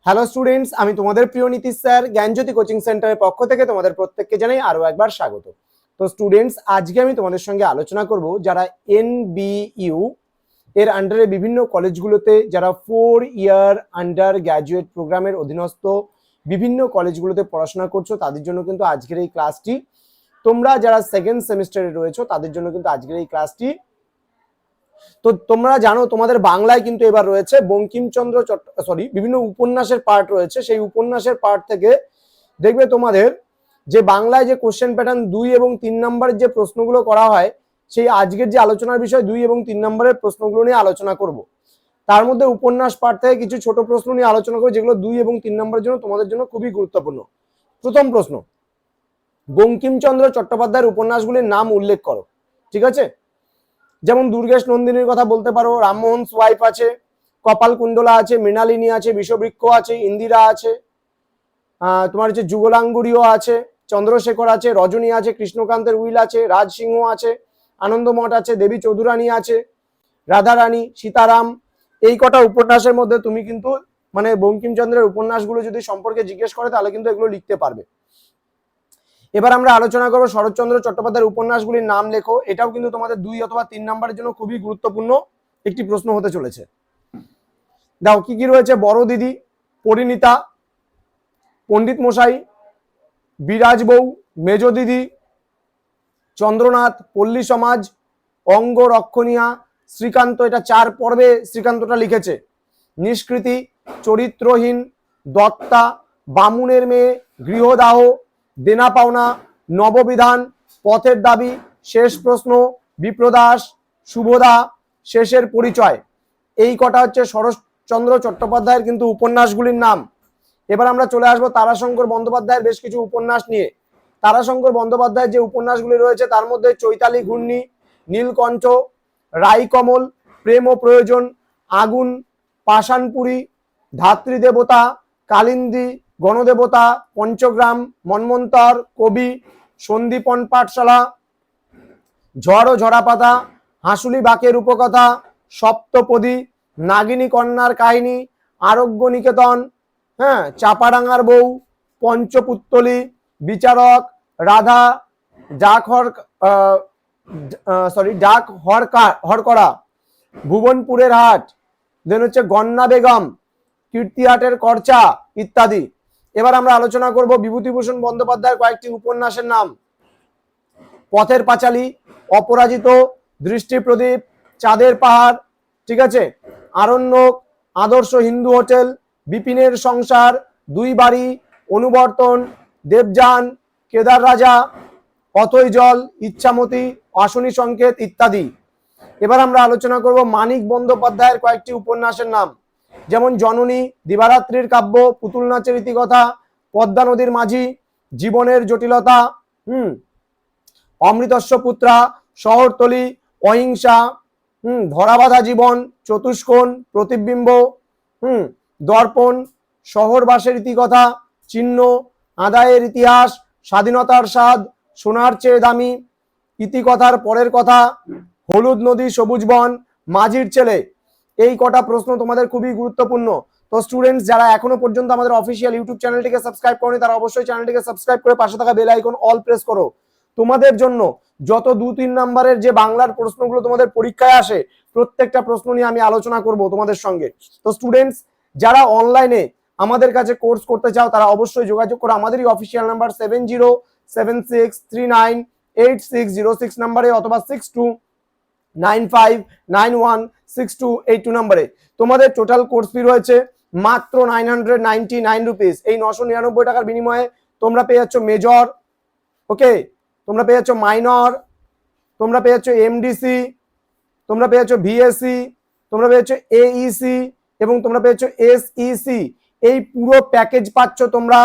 Hello students, আমি তোমাদের প্রিয় নীতিশ স্যার জ্ঞানজ্যোতি কোচিং সেন্টারের পক্ষ থেকে তোমাদের প্রত্যেককে জানাই আরো একবার স্বাগত। তো স্টুডেন্টস, আজকে আমি তোমাদের সঙ্গে আলোচনা করব যারা NBU এর আন্ডারে বিভিন্ন কলেজগুলোতে যারা 4 ইয়ার আন্ডার গ্র্যাজুয়েট প্রোগ্রামের অধীনস্থ বিভিন্ন কলেজগুলোতে পড়াশোনা করছো তাদের জন্য কিন্তু আজকের এই ক্লাসটি। তোমরা যারা সেকেন্ড সেমিস্টারে রয়েছো তাদের জন্য কিন্তু আজকের এই ক্লাসটি। তো তোমরা জানো তোমাদের বাংলায় কিন্তু এবার রয়েছে বঙ্কিমচন্দ্র বিভিন্ন উপন্যাসের পার্ট রয়েছে। সেই উপন্যাসের পার্ট থেকে দেখবে তোমাদের যে বাংলায় যে কোশ্চেন প্যাটার্ন 2 এবং 3 নম্বরের যে প্রশ্নগুলো করা হয়, সেই আজকের যে আলোচনার বিষয় 2 এবং 3 নম্বরের প্রশ্নগুলো নিয়ে আলোচনা করব। তার মধ্যে উপন্যাস পার্ট থেকে কিছু ছোট প্রশ্ন নিয়ে আলোচনা করব যেগুলো 2 এবং 3 নম্বরের জন্য তোমাদের জন্য খুবই গুরুত্বপূর্ণ। প্রথম প্রশ্ন, বঙ্কিমচন্দ্র চট্টোপাধ্যায়ের উপন্যাসগুলির নাম উল্লেখ করো। ঠিক আছে, যেমন দুর্গেশ নন্দিনীর কথা বলতে পারো, রামমোহন ওয়াইফ আছে, কপালকুণ্ডলা আছে, মৃণালিনী আছে, বিষবৃক্ষ আছে, ইন্দিরা আছে, তোমার হচ্ছে যুগলাঙ্গুরিও আছে, চন্দ্রশেখর আছে, রজনী আছে, কৃষ্ণকান্তের উইল আছে, রাজসিংহ আছে, আনন্দমঠ আছে, দেবী চৌধুরানী আছে, রাধারানী, সীতারাম। এই কটা উপন্যাসের মধ্যে তুমি কিন্তু মানে বঙ্কিমচন্দ্রের উপন্যাসগুলো যদি সম্পর্কে জিজ্ঞেস করে তাহলে কিন্তু এগুলো লিখতে পারবে। এবার আমরা আলোচনা করবো শরৎচন্দ্র চট্টোপাধ্যায়ের উপন্যাসগুলির নাম লেখো। এটাও কিন্তু তোমাদের 2 অথবা 3 নম্বরের জন্য খুবই গুরুত্বপূর্ণ একটি প্রশ্ন হতে চলেছে। দাও কি কি রয়েছে, বড় দিদি, পরিণীতা, পণ্ডিত মশাই, বিরাজ বউ, মেজ দিদি, চন্দ্রনাথ, পল্লী সমাজ, অঙ্গ রক্ষণীয়া, শ্রীকান্ত, এটা 4 পর্বে শ্রীকান্তটা লিখেছে, নিষ্কৃতি, চরিত্রহীন, দত্তা, বামুনের মেয়ে, গৃহদাহ, দেনা পাওনা, নববিধান, পথের দাবি, শেষ প্রশ্ন, বিপ্রদাস, শুভদা, শেষের পরিচয়। এই কটা হচ্ছে শরৎচন্দ্র চট্টোপাধ্যায়ের কিন্তু উপন্যাসগুলির নাম। এবার আমরা চলে আসবো তারাশঙ্কর বন্দ্যোপাধ্যায়ের বেশ কিছু উপন্যাস নিয়ে। তারাশঙ্কর বন্দ্যোপাধ্যায়ের যে উপন্যাসগুলি রয়েছে তার মধ্যে চৈতালি ঘূর্ণি, নীলকণ্ঠ, রাইকমল, প্রেম ও প্রয়োজন, আগুন, পাষাণপুরী, ধাত্রী দেবতা, কালিন্দী, গণদেবতা, পঞ্চগ্রাম, মন্বন্তর, কবি, সন্দীপন পাঠশালা, ঝড় ও ঝরাপাতা, হাসুলি বাকের উপকথা, সপ্তপদী, নাগিনী কন্যার কাহিনী, আরোগ্য নিকেতন, চাপাডাঙ্গার বউ, পঞ্চপুত্তলি, বিচারক, রাধা, ডাক হরকড়া, ভুবনপুরের হাট, দেন হচ্ছে গন্না বেগম, কীর্তিহাটের করচা ইত্যাদি। এবার আমরা আলোচনা করব বিভূতিভূষণ বন্দ্যোপাধ্যায়ের কয়েকটি উপন্যাসের নাম। পথের পাঁচালী, অপরাজিত, দৃষ্টি প্রদীপ, চাঁদের পাহাড়, ঠিক আছে, আরণ্যক, আদর্শ হিন্দু হোটেল, বিপিনের সংসার, দুই বাড়ি, অনুবর্তন, দেবযান, কেদার রাজা, অথৈ জল, ইচ্ছামতি, অশনি সংকেত ইত্যাদি। এবার আমরা আলোচনা করব মানিক বন্দ্যোপাধ্যায়ের কয়েকটি উপন্যাসের নাম, যেমন জননী, দিবারাত্রির কাব্য, পুতুল নাচের ইতিকথা, পদ্মা নদীর মাঝি, জীবনের জটিলতা, অমৃতস্ব পুত্রা, শহরতলি, অহিংসা, ধরাবাধা জীবন, চতুষ্কোণ, প্রতিবিম্ব, দর্পণ, শহরবাসের ইতিকথা, চিহ্ন, আদায়ের ইতিহাস, স্বাধীনতার স্বাদ, সোনার চেয়ে দামি, ইতিকথার পরের কথা, হলুদ নদী সবুজ বন, মাঝির ছেলে। এই কটা প্রশ্ন তোমাদের খুবই গুরুত্বপূর্ণ। তো স্টুডেন্টস, যারা এখনো পর্যন্ত আমাদের অফিসিয়াল ইউটিউব চ্যানেলটিকে সাবস্ক্রাইব করনি তারা অবশ্যই চ্যানেলটিকে সাবস্ক্রাইব করে পাশে থাকা বেল আইকন অল প্রেস করো। তোমাদের জন্য যত 2-3 নম্বরের যে বাংলার প্রশ্নগুলো তোমাদের পরীক্ষায় আসে প্রত্যেকটা প্রশ্ন নিয়ে আমি আলোচনা করব তোমাদের সঙ্গে। তো স্টুডেন্টস, যারা অনলাইনে আমাদের কাছে কোর্স করতে চাও তারা অবশ্যই যোগাযোগ করো আমাদেরই অফিসিয়াল নাম্বার 7076398606 নাম্বারে অথবা 6295916282 নাম্বারে। তোমাদের টোটাল কোর্স ফি রয়েছে মাত্র 999 রুপিস। এই 999 টাকার বিনিময়ে তোমরা পেয়ে যাচ্ছ মেজর, ওকে, তোমরা পেয়ে যাচ্ছ মাইনর, তোমরা পেয়ে যাচ্ছ এমডিসি, তোমরা পেয়ে যাচ্ছ ভিএসসি, তোমরা পেয়ে যাচ্ছ এইসি এবং তোমরা পেয়ে যাচ্ছ এসইসি। এই পুরো প্যাকেজ পাচ্ছ তোমরা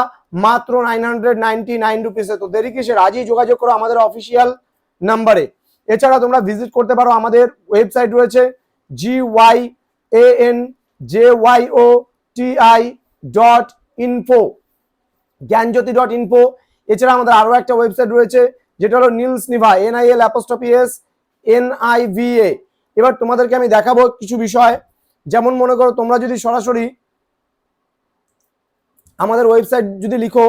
মাত্র 999 রুপিসে। তো দেরি কিসের, আজই যোগাযোগ করো আমাদের অফিসিয়াল নাম্বারে। এছাড়া তোমরা ভিজিট করতে পারো আমাদের ওয়েবসাইট রয়েছে GYANJYOTI.info, জ্ঞানজ্যোতি.info। এছাড়া আমাদের আরো একটা ওয়েবসাইট রয়েছে যেটা হলো নীলস নিভা, NIL'SNIVA। এবার তোমাদেরকে আমি দেখাবো কিছু বিষয়, যেমন মনে করো তোমরা যদি সরাসরি আমাদের ওয়েবসাইট যদি লিখো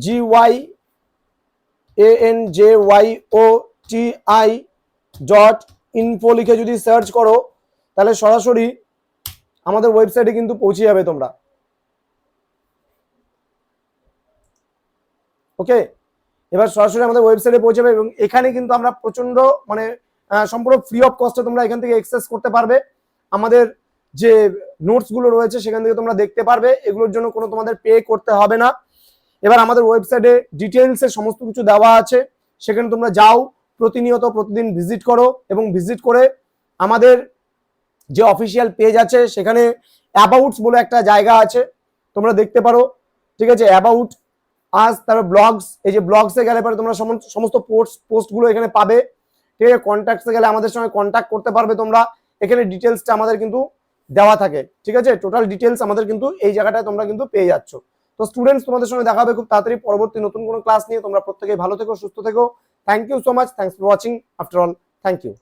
GYANJYOTI.info লিখে যদি সার্চ করো তাহলে সরাসরি আমাদের ওয়েবসাইটে কিন্তু পৌঁছে যাবে তোমরা। ওকে, এবার সরাসরি আমাদের ওয়েবসাইটে পৌঁছে যাবে এবং এখানে কিন্তু আমরা প্রচন্ড মানে সম্পূর্ণ ফ্রি অফ কস্টে তোমরা এখান থেকে অ্যাক্সেস করতে পারবে। আমাদের যে নোটস গুলো রয়েছে সেখান থেকে তোমরা দেখতে পারবে, এগুলোর জন্য কোনো তোমাদের পে করতে হবে না। এবার আমাদের ওয়েবসাইটে ডিটেলসে সমস্ত কিছু দেওয়া আছে, সেখানে তোমরা যাও, প্রতিনিয়ত প্রতিদিন ভিজিট করো এবং ভিজিট করে আমাদের যে অফিসিয়াল পেজ আছে সেখানে অ্যাবাউটস বলে একটা জায়গা আছে, তোমরা দেখতে পারো। ঠিক আছে, অ্যাবাউট আজ, তারপর ব্লগস, এই যে ব্লগসে গেলে পরে তোমরা সমস্ত পোস্টগুলো এখানে পাবে। ঠিক আছে, কন্ট্যাক্টসে গেলে আমাদের সঙ্গে কন্ট্যাক্ট করতে পারবে তোমরা, এখানে ডিটেলসটা আমাদের কিন্তু দেওয়া থাকে। ঠিক আছে, টোটাল ডিটেলস আমাদের কিন্তু এই জায়গাটায় তোমরা কিন্তু পেয়ে যাচ্ছ। তো স্টুডেন্টস, তোমাদের সঙ্গে দেখা হবে খুব তাড়াতাড়ি পরবর্তী নতুন কোনো ক্লাস নিয়ে। তোমরা প্রত্যেকেই ভালো থেকো, সুস্থ থেকো। Thank you so much, thanks for watching. After all, thank you.